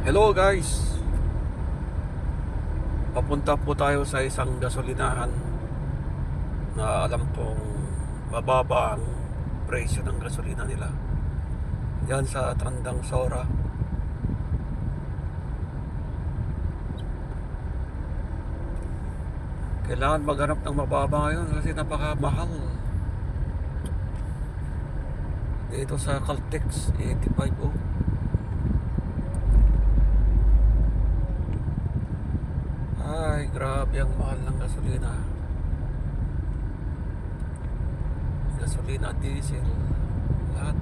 Hello guys, papunta po tayo sa isang gasolinahan na alam kong mababa ang presyo ng gasolina nila. Yan sa Tandang Sora. Kailangan maghanap ng mababa ngayon kasi napakamahal. Dito sa Caltex 85 oh. Ay, grabe ang mahal ng gasolina. Gasolina, diesel, lahat.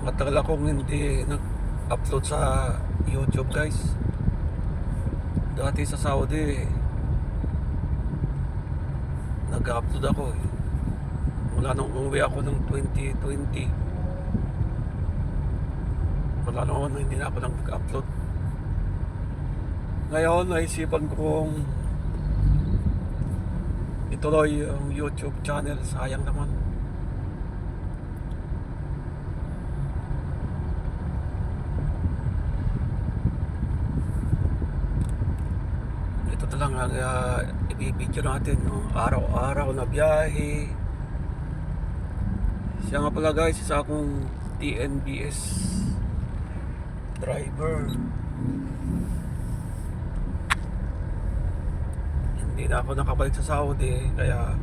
Matagal akong hindi nag-upload sa YouTube guys. Dati sa Saudi nag-upload ako eh. Wala nung umuwi ako ng 2020. Wala nung hindi na ako nag-upload. Ngayon naisipan kong ituloy yung YouTube channel. Sayang naman. Ito lang ang ibibidyo natin, no? Araw-araw na biyahe. Siya nga pala guys, isa akong TNBS driver. Hindi na ako nakabalik sa Saudi, kaya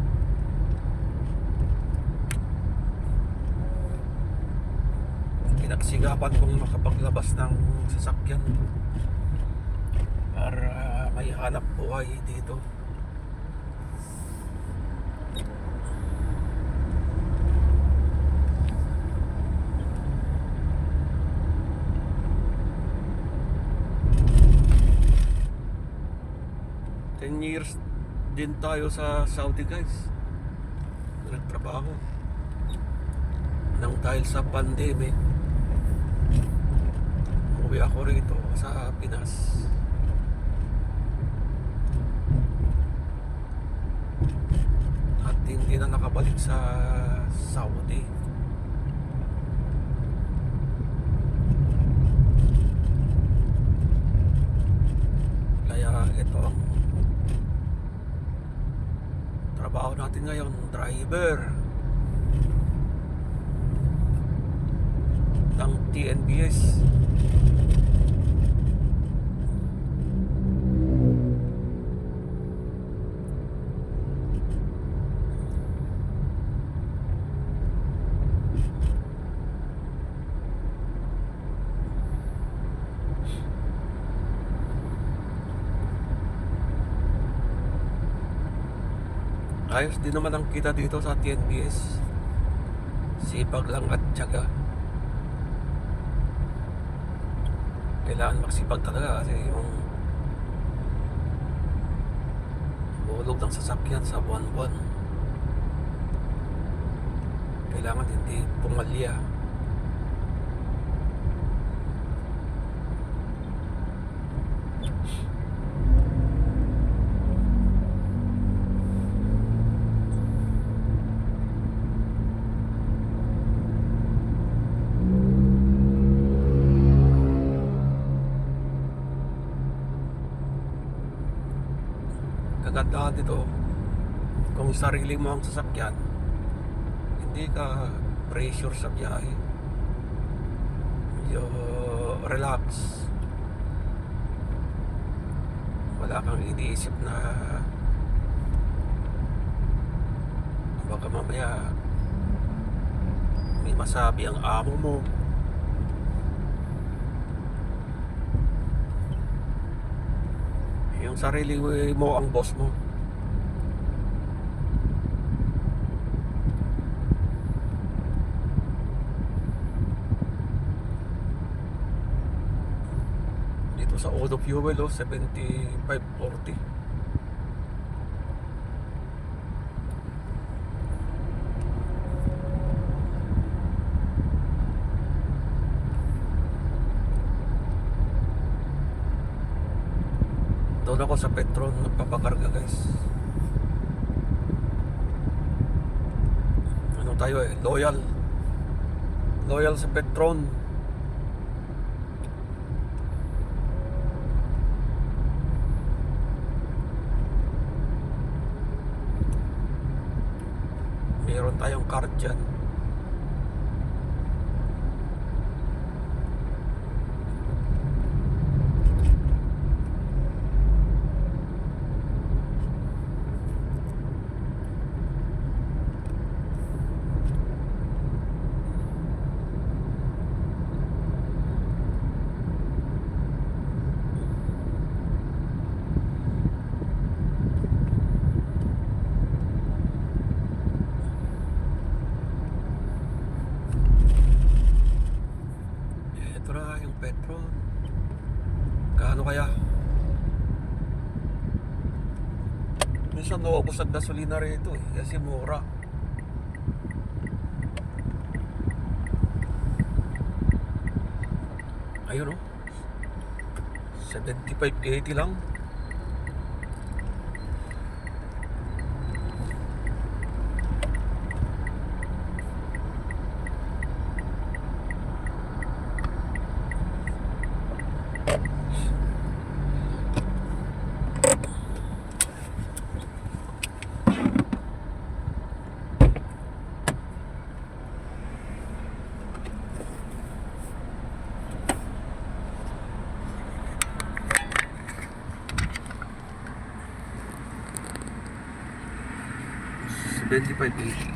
pinagsikapan kong makapaglabas ng sasakyan para may hanap buhay dito. Ten years din tayo sa Saudi guys, nagtrabaho nang dahil sa pandemic. Umuwi ako rito sa Pinas. At hindi na nakabalik sa Saudi. Kaya ito ang trabaho natin ngayon, driver ng TNBS. Ayos din naman ang kita dito sa TNBS. Sipag lang at tiyaga. Kailangan magsipag talaga kasi yung hulog ng sasakyan sa buwan-buwan, kailangan hindi pumalya. Kagandahan dito, kung sarili mo ang sasakyan, hindi ka pressure sa biyahe. Medyo relax. Wala kang iniisip na baka mamaya may masabi ang amo mo. Yung sarili mo ang boss mo. Dito sa auto fuel 75.40. Doon ako sa Petron nagpapakarga guys. Ano tayo loyal. Loyal sa Petron. Meron tayong card dyan. Ito na yung Petron. Gaano kaya? Minsan naubos ang gasolina rito kasi mura. Ayun 75-80 lang. $25.80.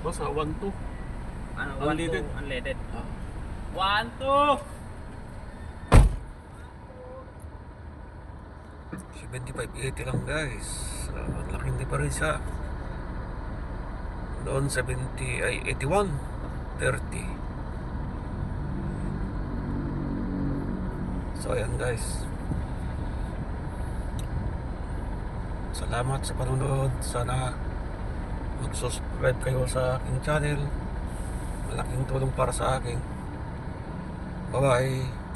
Basta 1-2. Ano, Unleaded. Unleaded. Ah. 1-2! 75-80 lang guys. Ang laking diferensya. Doon 81-30. So ayan guys. Salamat sa panonood. Sana mag-subscribe kayo sa aking channel. Malaking tulong para sa akin. Bye bye.